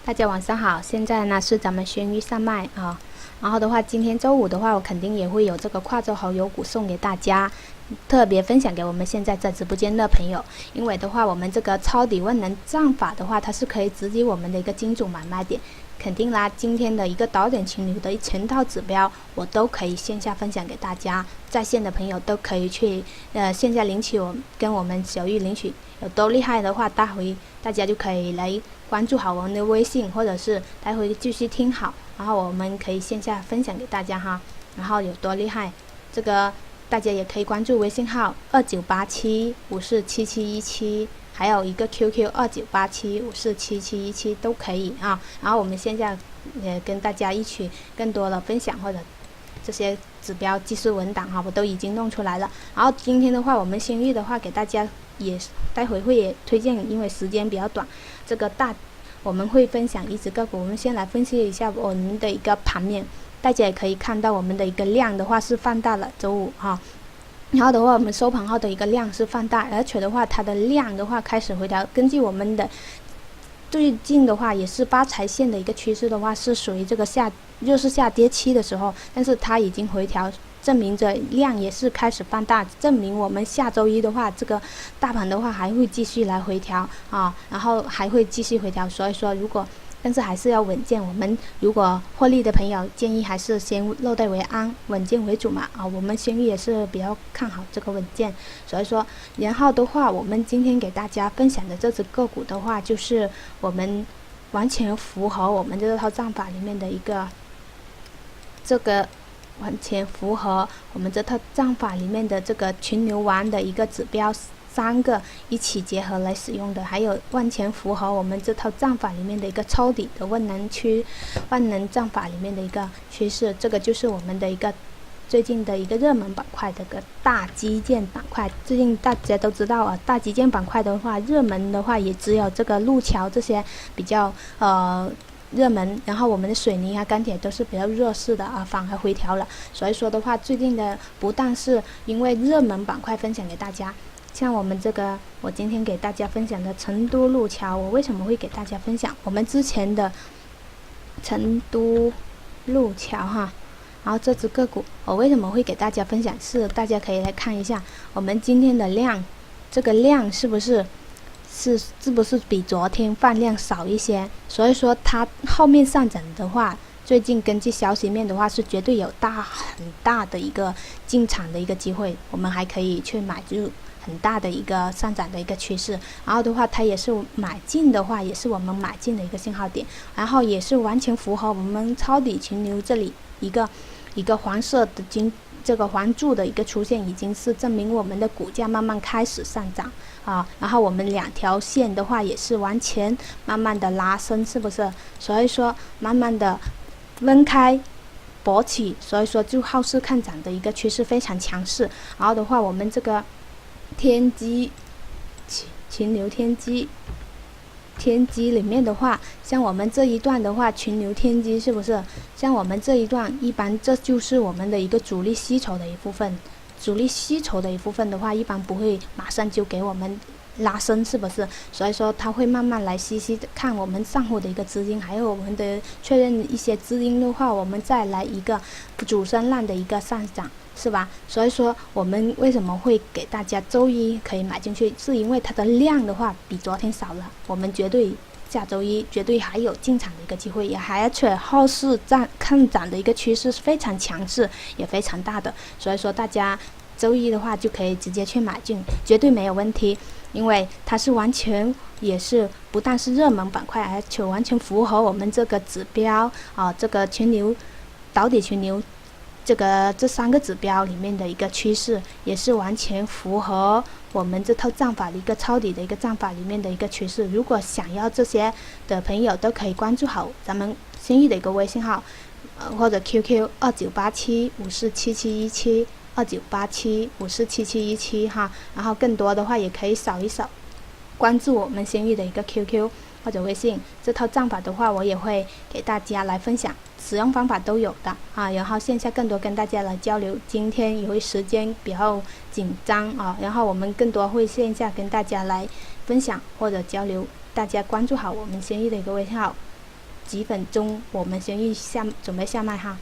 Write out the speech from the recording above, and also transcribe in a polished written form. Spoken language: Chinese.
大家晚上好，现在呢是咱们轩玉上麦啊。然后的话，今天周五的话，我肯定也会有这个跨州好友股送给大家，特别分享给我们现在在直播间的朋友。因为的话，我们这个抄底万能战法的话，它是可以直击我们的一个精准买卖点。肯定啦，今天的一个导点群里的全套指标，我都可以线下分享给大家，在线的朋友都可以去线下领取跟我们小玉领取。有多厉害的话，待会大家就可以来关注好我们的微信，或者是待会继续听好，然后我们可以线下分享给大家哈。然后有多厉害，这个大家也可以关注微信号2987547717。还有一个 QQ 2987547717都可以啊。然后我们现在跟大家一起更多的分享，或者这些指标技术文档哈，我都已经弄出来了。然后今天的话，我们新玉的话给大家也待会会也推荐，因为时间比较短，这个我们会分享一只个股。我们先来分析一下我们的一个盘面，大家也可以看到我们的一个量的话是放大了，周五哈。然后的话，我们收盘后的一个量是放大，而且的话，它的量的话开始回调。根据我们的最近的话，也是发财线的一个趋势的话，是属于这个下跌期的时候，但是它已经回调，证明着量也是开始放大，证明我们下周一的话，这个大盘的话还会继续来回调啊，然后还会继续回调。所以说，但是还是要稳健。我们如果获利的朋友，建议还是先落袋为安，稳健为主嘛啊。我们轩玉也是比较看好这个稳健，所以说，然后的话，我们今天给大家分享的这只个股的话，就是我们完全符合我们这套战法里面的一个完全符合我们这套战法里面的这个群牛丸的一个指标。3个一起结合来使用的，还有完全符合我们这套战法里面的一个抄底的万能战法里面的一个趋势。这个就是我们的一个最近的一个热门板块的一个大基建板块。最近大家都知道啊，大基建板块的话，热门的话也只有这个路桥这些比较热门，然后我们的水泥啊、钢铁都是比较弱势的啊，反而回调了。所以说的话，最近的不但是因为热门板块分享给大家。像我们这个，我今天给大家分享的成都路桥，我为什么会给大家分享？我们之前的成都路桥哈，然后这只个股我为什么会给大家分享？是大家可以来看一下我们今天的量，这个量是不是比昨天放量少一些？所以说它后面上涨的话，最近根据消息面的话，是绝对有很大的一个进场的一个机会，我们还可以去买入。很大的一个上涨的一个趋势，然后的话，它也是买进的话，也是我们买进的一个信号点，然后也是完全符合我们抄底群牛这里一个黄色的这个黄柱的一个出现，已经是证明我们的股价慢慢开始上涨啊。然后我们2条线的话也是完全慢慢的拉升，是不是？所以说慢慢的分开勃起，所以说就后市看涨的一个趋势非常强势。然后的话，我们这个天机群牛天机里面的话，像我们这一段的话，群牛天机是不是？像我们这一段，一般这就是我们的一个主力吸筹的一部分。主力吸筹的一部分的话，一般不会马上就给我们拉升，是不是？所以说它会慢慢来看我们上户的一个资金，还有我们的确认一些资金的话，我们再来一个主升浪的一个上涨。是吧？所以说我们为什么会给大家周一可以买进去，是因为它的量的话比昨天少了，我们下周一绝对还有进场的一个机会，而且后市看涨的一个趋势是非常强势，也非常大的。所以说大家周一的话就可以直接去买进，绝对没有问题，因为它是完全也是不但是热门板块，而且完全符合我们这个指标啊，这个群牛导底群牛。这3个指标里面的一个趋势，也是完全符合我们这套战法的一个抄底的一个战法里面的一个趋势。如果想要这些的朋友，都可以关注好咱们轩玉的一个微信号，或者 QQ 29875477172987547717哈。然后更多的话，也可以扫一扫关注我们轩玉的一个 QQ。或者微信，这套战法的话，我也会给大家来分享，使用方法都有的啊。然后线下更多跟大家来交流。今天由于时间比较紧张啊，然后我们更多会线下跟大家来分享或者交流。大家关注好我们轩玉的一个微信号几分钟，我们先准备下麦哈。